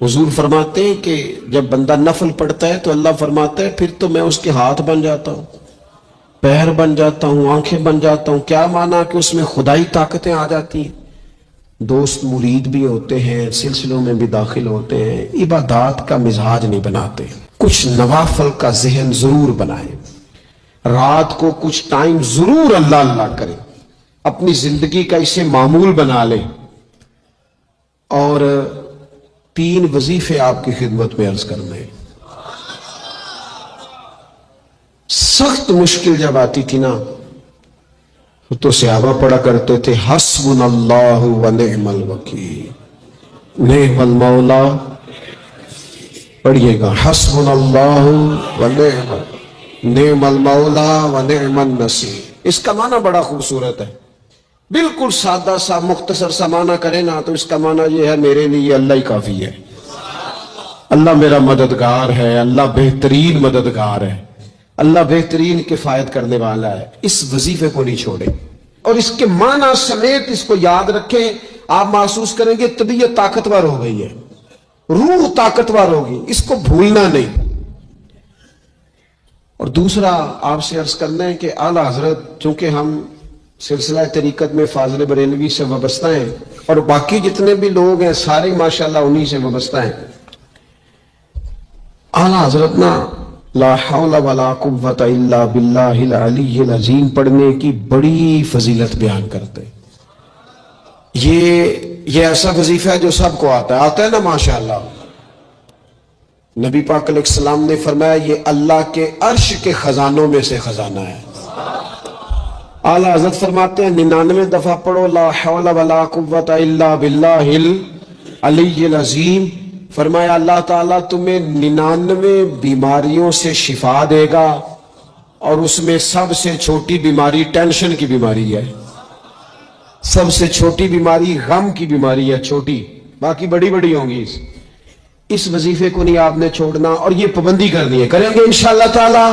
حضور فرماتے ہیں کہ جب بندہ نفل پڑھتا ہے تو اللہ فرماتا ہے پھر تو میں اس کے ہاتھ بن جاتا ہوں، پیر بن جاتا ہوں، آنکھیں بن جاتا ہوں۔ کیا معنی کہ اس میں خدائی طاقتیں آ جاتی ہیں، دوست مرید بھی ہوتے ہیں، سلسلوں میں بھی داخل ہوتے ہیں۔ عبادات کا مزاج نہیں بناتے، کچھ نوافل کا ذہن ضرور بنائیں، رات کو کچھ ٹائم ضرور اللہ اللہ کریں، اپنی زندگی کا اسے معمول بنا لیں۔ اور 3 وظیفے آپ کی خدمت میں عرض کرنے ہیں۔ سخت مشکل جب آتی تھی نا تو صحابہ پڑھا کرتے تھے حسبنا اللہ و نعم الوکیل، نعم المولا، پڑھیے گا حسبنا اللہ و نعم المولا و نعم النصیر۔ اس کا معنی بڑا خوبصورت ہے، بالکل سادہ سا مختصر سا معنی کرے نا تو اس کا معنی یہ ہے میرے لیے اللہ ہی کافی ہے، اللہ میرا مددگار ہے، اللہ بہترین مددگار ہے، اللہ بہترین کفایت کرنے والا ہے۔ اس وظیفے کو نہیں چھوڑیں اور اس کے معنی سمیت اس کو یاد رکھیں۔ آپ محسوس کریں گے طبیعت طاقتور ہو گئی ہے، روح طاقتور ہوگی، اس کو بھولنا نہیں۔ اور دوسرا آپ سے عرض کرنا ہے کہ اعلیٰ حضرت چونکہ ہم سلسلہ طریقت میں فاضل بریلوی سے وابستہ ہیں اور باقی جتنے بھی لوگ ہیں سارے ماشاءاللہ انہی سے وابستہ ہیں، اعلیٰ حضرت نا لا حول ولا قوت الا باللہ العلی العظیم پڑھنے کی بڑی فضیلت بیان کرتے۔ یہ ایسا وظیفہ ہے جو سب کو آتا ہے نا ماشاءاللہ۔ نبی پاک علیہ السلام نے فرمایا یہ اللہ کے عرش کے خزانوں میں سے خزانہ ہے۔ اعلیٰ حضرت فرماتے ہیں 99 دفعہ پڑھو لا حول ولا قوت الا باللہ العلی العظیم، فرمایا اللہ تعالیٰ تمہیں 99 بیماریوں سے شفا دے گا، اور اس میں سب سے چھوٹی بیماری ٹینشن کی بیماری ہے، سب سے چھوٹی بیماری غم کی بیماری ہے، چھوٹی، باقی بڑی بڑی ہوں گی۔ اس وظیفے کو نہیں آپ نے چھوڑنا اور یہ پابندی کرنی ہے، کریں گے انشاءاللہ تعالی۔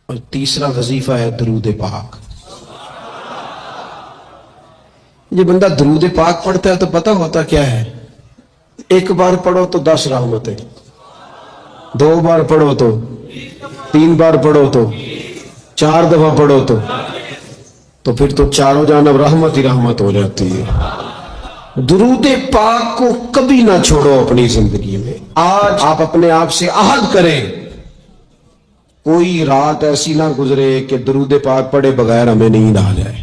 اور تیسرا وظیفہ ہے درود پاک۔ یہ بندہ درود پاک پڑھتا ہے تو پتہ ہوتا کیا ہے، 1 بار پڑھو تو 10 رحمتیں، 2 بار پڑھو تو 3 بار پڑھو تو 4 دفعہ پڑھو تو پھر تو چاروں جانب رحمت ہی رحمت ہو جاتی ہے۔ درود پاک کو کبھی نہ چھوڑو اپنی زندگی میں۔ آج آپ اپنے آپ سے عہد کریں کوئی رات ایسی نہ گزرے کہ درود پاک پڑھے بغیر ہمیں نیند آ جائے،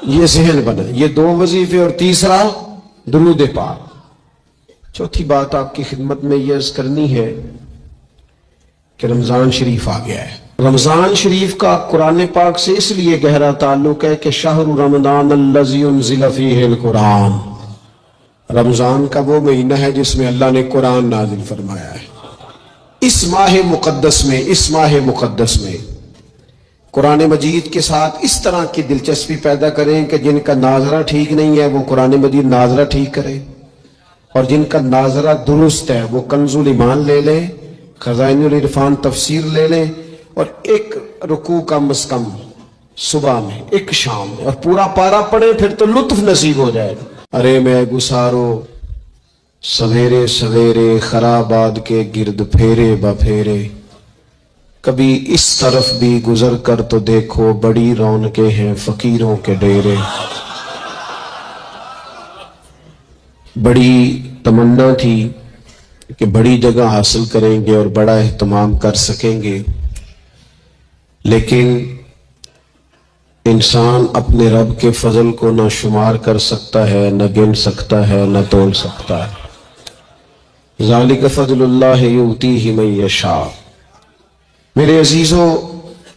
یہ ذہن بنا۔ یہ 2 وظیفے اور تیسرا درود پاک۔ چوتھی بات آپ کی خدمت میں یہ عرض کرنی ہے کہ رمضان شریف آ گیا ہے۔ رمضان شریف کا قرآن پاک سے اس لیے گہرا تعلق ہے کہ شہر رمضان الذی انزل فیہ القرآن، رمضان کا وہ مہینہ ہے جس میں اللہ نے قرآن نازل فرمایا ہے۔ اس ماہ مقدس میں قرآن مجید کے ساتھ اس طرح کی دلچسپی پیدا کریں کہ جن کا ناظرہ ٹھیک نہیں ہے وہ قرآن مجید ناظرہ ٹھیک کریں، اور جن کا ناظرہ درست ہے وہ کنز الایمان لے لیں، خزائن العرفان تفسیر لے لیں، اور 1 رکوع کم از کم صبح میں 1 شام میں، اور پورا پارا پڑھیں، پھر تو لطف نصیب ہو جائے گا۔ ارے میں گسارو سویرے سویرے خرابات کے گرد پھیرے بپھیرے، کبھی اس طرف بھی گزر کر تو دیکھو بڑی رونقیں ہیں فقیروں کے ڈیرے۔ بڑی تمنا تھی کہ بڑی جگہ حاصل کریں گے اور بڑا اہتمام کر سکیں گے، لیکن انسان اپنے رب کے فضل کو نہ شمار کر سکتا ہے، نہ گن سکتا ہے، نہ تول سکتا ہے۔ ذالک فضل اللہ یؤتیہ من یشاء۔ میرے عزیزوں،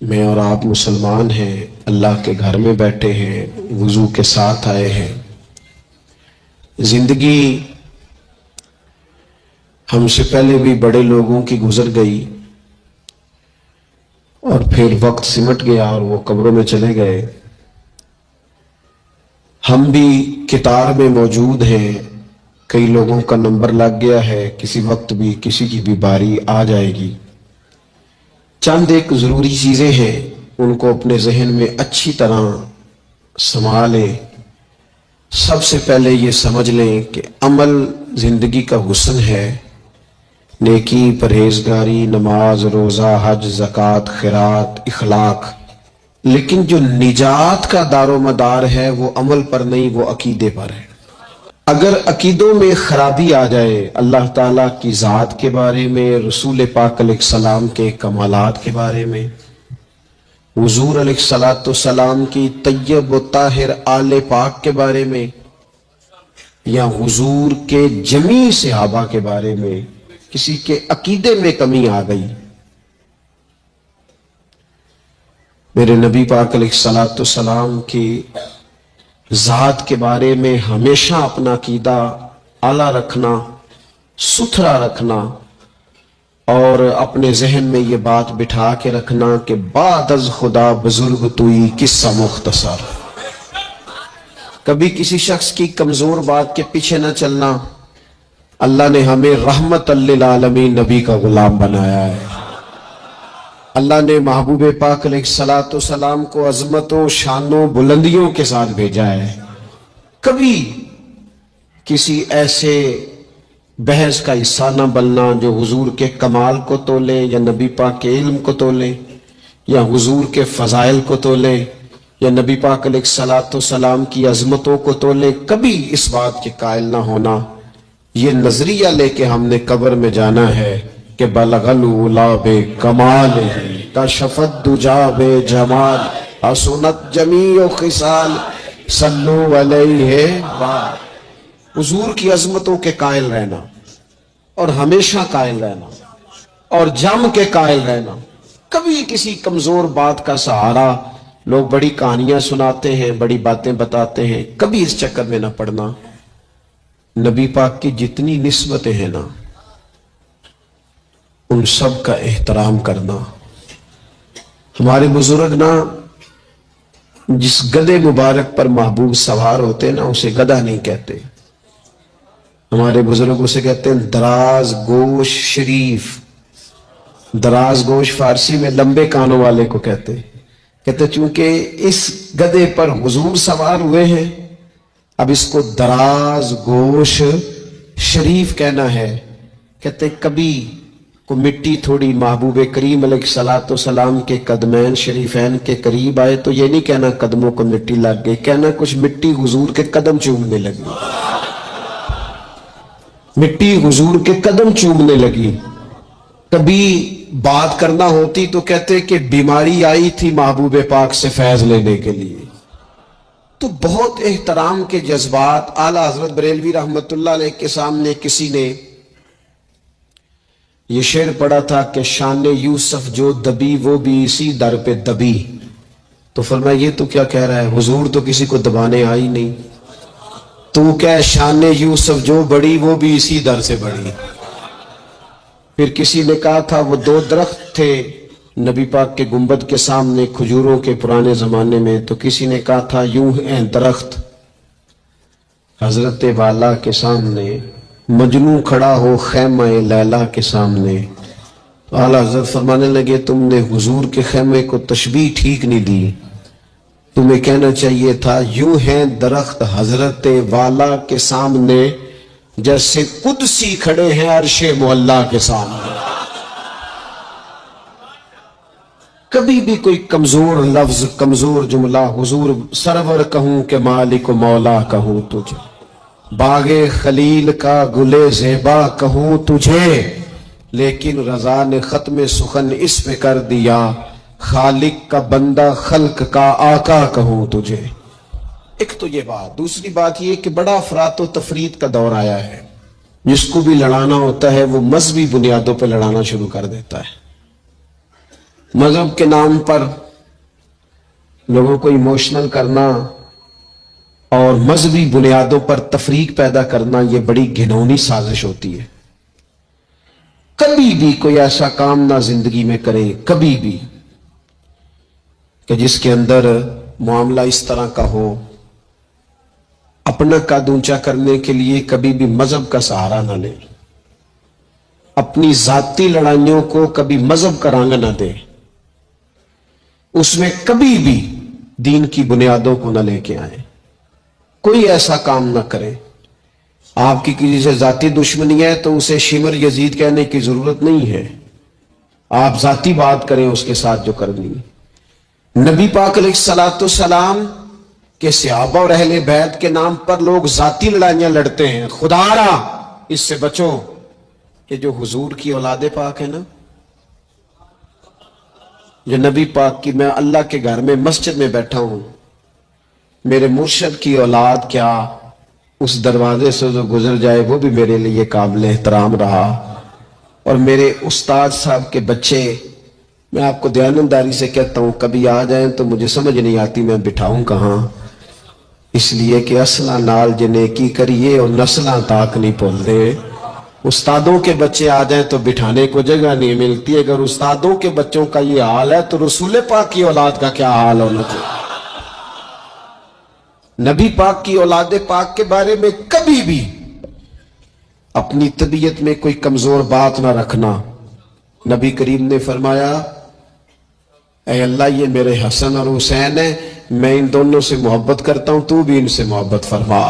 میں اور آپ مسلمان ہیں، اللہ کے گھر میں بیٹھے ہیں، وضو کے ساتھ آئے ہیں۔ زندگی ہم سے پہلے بھی بڑے لوگوں کی گزر گئی اور پھر وقت سمٹ گیا اور وہ قبروں میں چلے گئے۔ ہم بھی قطار میں موجود ہیں، کئی لوگوں کا نمبر لگ گیا ہے، کسی وقت بھی کسی کی بھی باری آ جائے گی۔ چند ایک ضروری چیزیں ہیں، ان کو اپنے ذہن میں اچھی طرح سنبھالیں سب سے پہلے یہ سمجھ لیں کہ عمل زندگی کا حسن ہے، نیکی، پرہیزگاری، نماز، روزہ، حج، زکوٰۃ، خیرات، اخلاق، لیکن جو نجات کا دار و مدار ہے وہ عمل پر نہیں، وہ عقیدے پر ہے۔ اگر عقیدوں میں خرابی آ جائے، اللہ تعالیٰ کی ذات کے بارے میں، رسول پاک علیہ السلام کے کمالات کے بارے میں، حضور علیہ السلام کی طیب و طاہر آل پاک کے بارے میں، یا حضور کے جمیع صحابہ کے بارے میں کسی کے عقیدے میں کمی آ گئی، میرے نبی پاک علیہ السلام کی ذات کے بارے میں ہمیشہ اپنا عقیدہ اعلیٰ رکھنا، ستھرا رکھنا، اور اپنے ذہن میں یہ بات بٹھا کے رکھنا کہ بعد از خدا بزرگ توئی قصہ مختصر۔ کبھی کسی شخص کی کمزور بات کے پیچھے نہ چلنا۔ اللہ نے ہمیں رحمت للعالمین نبی کا غلام بنایا ہے۔ اللہ نے محبوب پاک علیہ السلام کو عظمتوں، شانوں، بلندیوں کے ساتھ بھیجا ہے۔ کبھی کسی ایسے بحث کا حصہ نہ بننا جو حضور کے کمال کو تولے، یا نبی پاک کے علم کو تولے، یا حضور کے فضائل کو تولے، یا نبی پاک علیہ السلام کی عظمتوں کو تولے۔ کبھی اس بات کے قائل نہ ہونا، یہ نظریہ لے کے ہم نے قبر میں جانا ہے کہ بلغ العلا بکمال کشفت دجا بجمال حسنت جمیع خصال صلو علیہ وآلہ۔ حضور کی عظمتوں کے قائل رہنا، اور ہمیشہ قائل رہنا، اور جم کے قائل رہنا۔ کبھی کسی کمزور بات کا سہارا، لوگ بڑی کہانیاں سناتے ہیں، بڑی باتیں بتاتے ہیں، کبھی اس چکر میں نہ پڑنا۔ نبی پاک کی جتنی نسبتیں ہیں نا، ان سب کا احترام کرنا۔ ہمارے بزرگ نا جس گدھے مبارک پر محبوب سوار ہوتے نا اسے گدھا نہیں کہتے، ہمارے بزرگ اسے کہتے ہیں دراز گوش شریف۔ دراز گوش فارسی میں لمبے کانوں والے کو کہتے چونکہ اس گدھے پر حضور سوار ہوئے ہیں، اب اس کو دراز گوش شریف کہنا ہے۔ کہتے کبھی کو مٹی تھوڑی محبوب کریم علیہ السلام کے قدمین شریفین کے قریب آئے تو یہ نہیں کہنا قدموں کو مٹی لگ گئی، کہنا کچھ مٹی حضور کے قدم چومنے لگی، مٹی حضور کے قدم چومنے لگی۔ کبھی بات کرنا ہوتی تو کہتے کہ بیماری آئی تھی محبوب پاک سے فیض لینے کے لیے۔ تو بہت احترام کے جذبات۔ اعلیٰ حضرت بریلوی رحمت اللہ علیہ کے سامنے کسی نے یہ شعر پڑھا تھا کہ شان یوسف جو دبی وہ بھی اسی در پہ دبی، تو فرمایا یہ تو کیا کہہ رہا ہے، حضور تو کسی کو دبانے آئی نہیں، تو کیا شان یوسف جو بڑی وہ بھی اسی در سے بڑی۔ پھر کسی نے کہا تھا وہ دو درخت تھے نبی پاک کے گنبد کے سامنے کھجوروں کے پرانے زمانے میں، تو کسی نے کہا تھا یوں ہیں درخت حضرت والا کے سامنے، مجنوں کھڑا ہو خیمہ لیلا کے سامنے۔ اعلیٰ حضرت فرمانے لگے تم نے حضور کے خیمے کو تشبیہ ٹھیک نہیں دی، تمہیں کہنا چاہیے تھا یوں ہیں درخت حضرت والا کے سامنے جیسے قدسی کھڑے ہیں عرش معلیٰ کے سامنے۔ کبھی بھی کوئی کمزور لفظ، کمزور جملہ حضور سرور کہوں کہ مالک و مولا کہوں تجھے، باغ خلیل کا گلے زیبا کہوں تجھے، لیکن رضا نے ختم سخن اس پہ کر دیا، خالق کا بندہ خلق کا آقا کہوں تجھے۔ ایک تو یہ بات، دوسری بات یہ کہ بڑا افراط و تفریط کا دور آیا ہے، جس کو بھی لڑانا ہوتا ہے وہ مذہبی بنیادوں پہ لڑانا شروع کر دیتا ہے۔ مذہب کے نام پر لوگوں کو ایموشنل کرنا اور مذہبی بنیادوں پر تفریق پیدا کرنا، یہ بڑی گھنونی سازش ہوتی ہے۔ کبھی بھی کوئی ایسا کام نہ زندگی میں کرے، کبھی بھی، کہ جس کے اندر معاملہ اس طرح کا ہو۔ اپنا قد اونچا کرنے کے لیے کبھی بھی مذہب کا سہارا نہ لے، اپنی ذاتی لڑائیوں کو کبھی مذہب کا رنگ نہ دے، اس میں کبھی بھی دین کی بنیادوں کو نہ لے کے آئیں۔ کوئی ایسا کام نہ کرے. آپ کی کسی سے ذاتی دشمنی ہے تو اسے شمر یزید کہنے کی ضرورت نہیں ہے. آپ ذاتی بات کریں اس کے ساتھ جو کرنی ہے. نبی پاک علیہ الصلوۃ والسلام کے صحابہ اور اہل بیت کے نام پر لوگ ذاتی لڑائیاں لڑتے ہیں. خدا را اس سے بچو. کہ جو حضور کی اولاد پاک ہے نا، جو نبی پاک کی، میں اللہ کے گھر میں مسجد میں بیٹھا ہوں، میرے مرشد کی اولاد کیا اس دروازے سے جو گزر جائے وہ بھی میرے لیے قابل احترام رہا. اور میرے استاد صاحب کے بچے، میں آپ کو دیانتداری سے کہتا ہوں، کبھی آ جائیں تو مجھے سمجھ نہیں آتی میں بٹھاؤں کہاں. اس لیے کہ اصلاں نال جنے کی کریے اور نسلاں تاک نہیں بھول دے. استادوں کے بچے آ جائیں تو بٹھانے کو جگہ نہیں ملتی. اگر استادوں کے بچوں کا یہ حال ہے تو رسول پاک کی اولاد کا کیا حال ہونا چاہیے. نبی پاک کی اولاد پاک کے بارے میں کبھی بھی اپنی طبیعت میں کوئی کمزور بات نہ رکھنا. نبی کریم نے فرمایا اے اللہ یہ میرے حسن اور حسین ہیں، میں ان دونوں سے محبت کرتا ہوں، تو بھی ان سے محبت فرما.